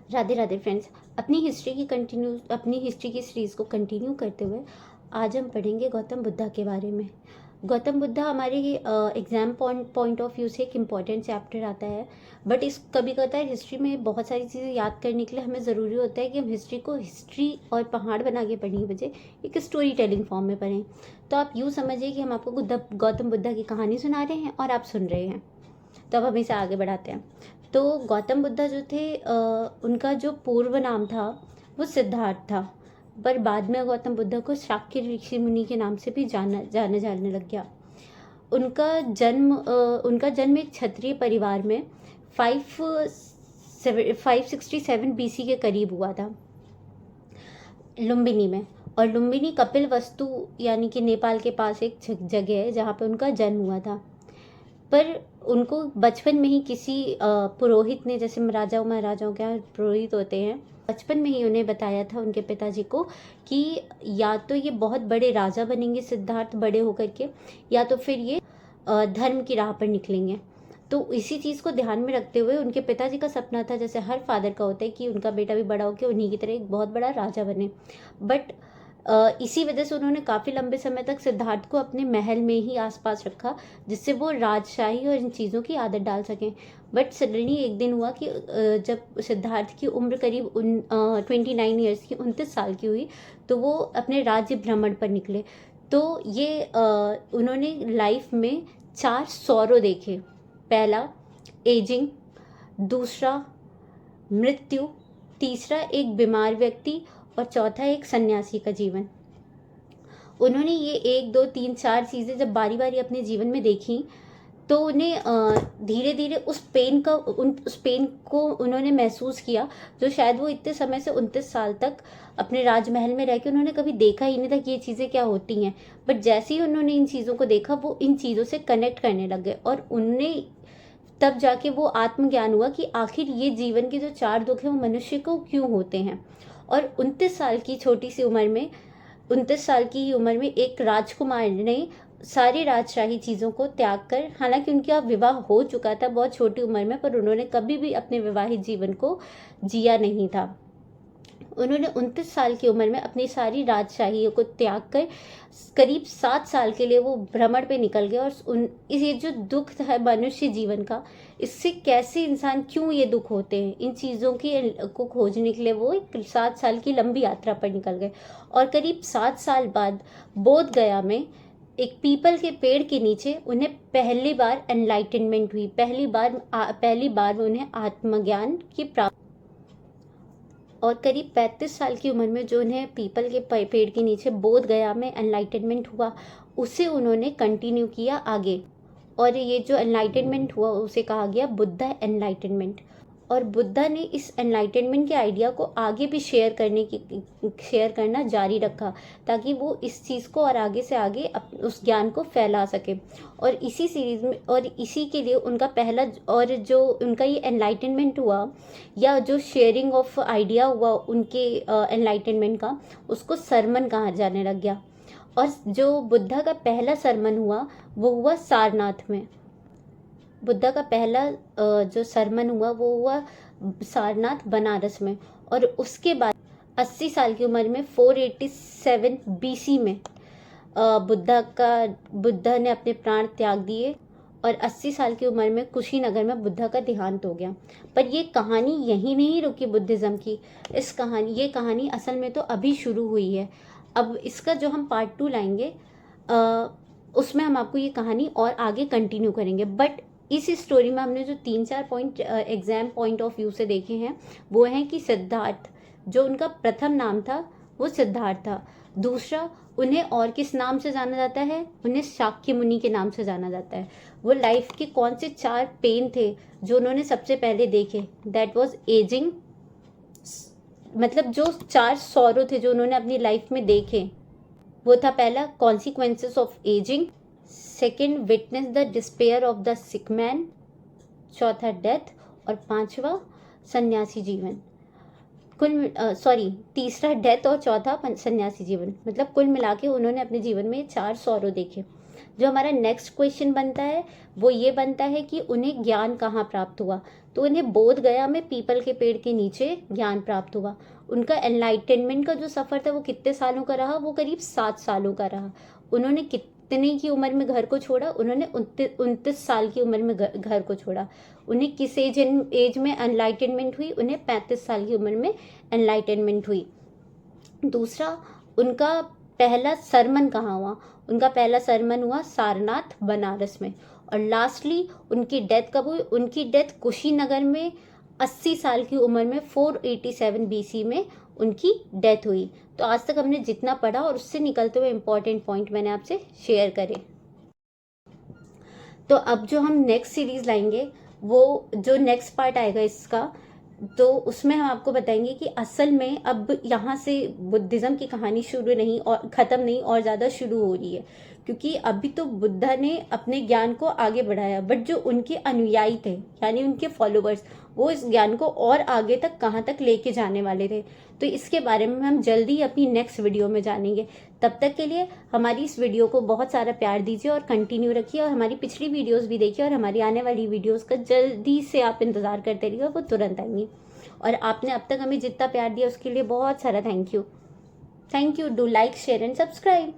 Radhe Radhe friends. अपनी history की series को कंटिन्यू करते हुए आज हम पढ़ेंगे गौतम बुद्धा के बारे में। गौतम बुद्धा हमारे एग्ज़ाम पॉइंट ऑफ व्यू से एक इम्पॉर्टेंट चैप्टर आता है। बट इस कभी कभार हिस्ट्री में बहुत सारी चीज़ें याद करने के लिए हमें ज़रूरी होता है कि हम हिस्ट्री को हिस्ट्री और पहाड़ बना के पढ़ने की बजाय एक स्टोरी टेलिंग फॉर्म में पढ़ें। तो आप यूँ समझिए कि हम आपको गौतम बुद्धा की कहानी सुना रहे हैं और आप सुन रहे हैं। तो अब हम इसे आगे बढ़ाते हैं। तो गौतम बुद्धा जो थे, उनका जो पूर्व नाम था वो सिद्धार्थ था, पर बाद में गौतम बुद्धा को शाक्य ऋषि मुनि के नाम से भी जाने लग गया। उनका जन्म एक क्षत्रिय परिवार में 567 बीसी के करीब हुआ था, लुम्बिनी में। और लुम्बिनी कपिल वस्तु यानी कि नेपाल के पास एक जगह है जहाँ पे उनका जन्म हुआ था। पर उनको बचपन में ही किसी पुरोहित ने, जैसे राजाओं महाराजाओं के यहाँ पुरोहित होते हैं, बचपन में ही उन्हें बताया था उनके पिताजी को कि या तो ये बहुत बड़े राजा बनेंगे सिद्धार्थ बड़े होकर के, या तो फिर ये धर्म की राह पर निकलेंगे। तो इसी चीज़ को ध्यान में रखते हुए उनके पिताजी का सपना था, जैसे हर फादर का होता है, कि उनका बेटा भी बड़ा होकर उन्हीं की तरह एक बहुत बड़ा राजा बने। बट इसी वजह से उन्होंने काफ़ी लंबे समय तक सिद्धार्थ को अपने महल में ही आसपास रखा, जिससे वो राजशाही और इन चीज़ों की आदत डाल सकें। बट सडनली एक दिन हुआ कि जब सिद्धार्थ की उम्र करीब 29 ईयर्स की, 29 साल की हुई, तो वो अपने राज्य भ्रमण पर निकले। तो ये उन्होंने लाइफ में 4 सौरों देखे। पहला एजिंग, दूसरा मृत्यु, तीसरा एक बीमार व्यक्ति, और चौथा एक सन्यासी का जीवन। उन्होंने ये 1 2 3 4 चीज़ें जब बारी बारी अपने जीवन में देखी, तो उन्हें धीरे धीरे उस पेन को उन्होंने महसूस किया, जो शायद वो इतने समय से 29 साल तक अपने राजमहल में रह के उन्होंने कभी देखा ही नहीं था कि ये चीज़ें क्या होती हैं। बट जैसे ही उन्होंने इन चीज़ों को देखा, वो इन चीज़ों से कनेक्ट करने लग गए, और उन्हें तब जाके वो आत्मज्ञान हुआ कि आखिर ये जीवन के जो 4 दुख हैं वो मनुष्य को क्यों होते हैं। और 29 साल की छोटी सी उम्र में, 29 साल की ही उम्र में एक राजकुमार ने सारी राजशाही चीज़ों को त्याग कर, हालांकि उनका विवाह हो चुका था बहुत छोटी उम्र में, पर उन्होंने कभी भी अपने विवाहित जीवन को जिया नहीं था। उन्होंने 29 साल की उम्र में अपनी सारी राजशाही को त्याग कर करीब 7 साल के लिए वो भ्रमण पे निकल गए। और ये जो दुख है मनुष्य जीवन का, इससे कैसे इंसान, क्यों ये दुख होते हैं, इन चीज़ों को खोजने के लिए वो एक 7 साल की लंबी यात्रा पर निकल गए। और करीब 7 साल बाद बोध गया में एक पीपल के पेड़ के नीचे उन्हें पहली बार एनलाइटनमेंट हुई। पहली बार उन्हें आत्मज्ञान की प्राप्ति। और करीब 35 साल की उम्र में जो उन्हें पीपल के पेड़ के नीचे बोध गया में एनलाइटनमेंट हुआ, उसे उन्होंने कंटिन्यू किया आगे। और ये जो एनलाइटनमेंट हुआ उसे कहा गया बुद्धा एनलाइटनमेंट। और बुद्धा ने इस एनलाइटनमेंट के आइडिया को आगे भी शेयर करना जारी रखा, ताकि वो इस चीज़ को और आगे से आगे उस ज्ञान को फैला सके। और इसी सीरीज में, और इसी के लिए उनका पहला, और जो उनका ये एनलाइटनमेंट हुआ, या जो शेयरिंग ऑफ आइडिया हुआ उनके एनलाइटनमेंट का, उसको सरमन कहा जाने लग गया। और जो बुद्धा का पहला सरमन हुआ वो हुआ सारनाथ में। बुद्धा का पहला जो सरमन हुआ वो हुआ सारनाथ बनारस में। और उसके बाद 80 साल की उम्र में 487 बीसी में बुद्धा ने अपने प्राण त्याग दिए, और 80 साल की उम्र में कुशीनगर में बुद्धा का देहांत हो गया। पर ये कहानी यहीं नहीं रुकी बुद्धिज़्म की। ये कहानी असल में तो अभी शुरू हुई है। अब इसका जो हम पार्ट 2 लाएंगे, उसमें हम आपको ये कहानी और आगे कंटिन्यू करेंगे। बट इस स्टोरी में हमने जो 3-4 point exam point of view से देखे हैं, वो हैं कि सिद्धार्थ, जो उनका प्रथम नाम था वो सिद्धार्थ था। दूसरा, उन्हें और किस नाम से जाना जाता है, उन्हें शाक्य मुनि के नाम से जाना जाता है। वो लाइफ के कौन से 4 पेन थे जो उन्होंने सबसे पहले देखे, दैट वाज एजिंग। मतलब जो 4 सौरों थे जो उन्होंने अपनी लाइफ में देखे, वो था पहला consequences of ageing, second witness the despair of the sick man, चौथा डेथ, और 5वां सन्यासी जीवन। तीसरा डेथ और चौथा सन्यासी जीवन। मतलब कुल मिला के उन्होंने अपने जीवन में 4 सौरों देखे। जो हमारा नेक्स्ट क्वेश्चन बनता है वो ये बनता है कि उन्हें ज्ञान कहाँ प्राप्त हुआ। तो उन्हें बोध गया में पीपल के पेड़ के नीचे ज्ञान प्राप्त हुआ। उनका एनलाइटनमेंट का जो सफ़र था वो कितने सालों का रहा, वो करीब 7 सालों का रहा। उन्होंने कितने की उम्र में घर को छोड़ा, उन्होंने 29 साल की उम्र में घर को छोड़ा। उन्हें किस एज में एनलाइटनमेंट हुई, उन्हें 35 साल की उम्र में एनलाइटनमेंट हुई। दूसरा, उनका पहला सरमन कहाँ हुआ, उनका पहला सरमन हुआ सारनाथ बनारस में। और लास्टली उनकी डेथ कब हुई, उनकी डेथ कुशीनगर में 80 साल की उम्र में 487 BC में उनकी डेथ हुई। तो आज तक हमने जितना पढ़ा और उससे निकलते हुए इम्पॉर्टेंट पॉइंट मैंने आपसे शेयर करे। तो अब जो हम नेक्स्ट सीरीज लाएंगे, वो जो नेक्स्ट पार्ट आएगा इसका, तो उसमें हम आपको बताएंगे कि असल में अब यहाँ से बुद्धिज़्म की कहानी शुरू नहीं और ख़त्म नहीं और ज़्यादा शुरू हो रही है। क्योंकि अभी तो बुद्धा ने अपने ज्ञान को आगे बढ़ाया, बट जो उनके अनुयायी थे यानी उनके फॉलोअर्स, वो इस ज्ञान को और आगे तक कहाँ तक लेके जाने वाले थे। तो इसके बारे में हम जल्दी अपनी नेक्स्ट वीडियो में जानेंगे। तब तक के लिए हमारी इस वीडियो को बहुत सारा प्यार दीजिए और कंटिन्यू रखिए, और हमारी पिछली वीडियोस भी देखिए, और हमारी आने वाली वीडियोस का जल्दी से आप इंतज़ार करते रहिए, वो तुरंत आएंगी। और आपने अब तक हमें जितना प्यार दिया उसके लिए बहुत सारा thank you. Do like, share and subscribe.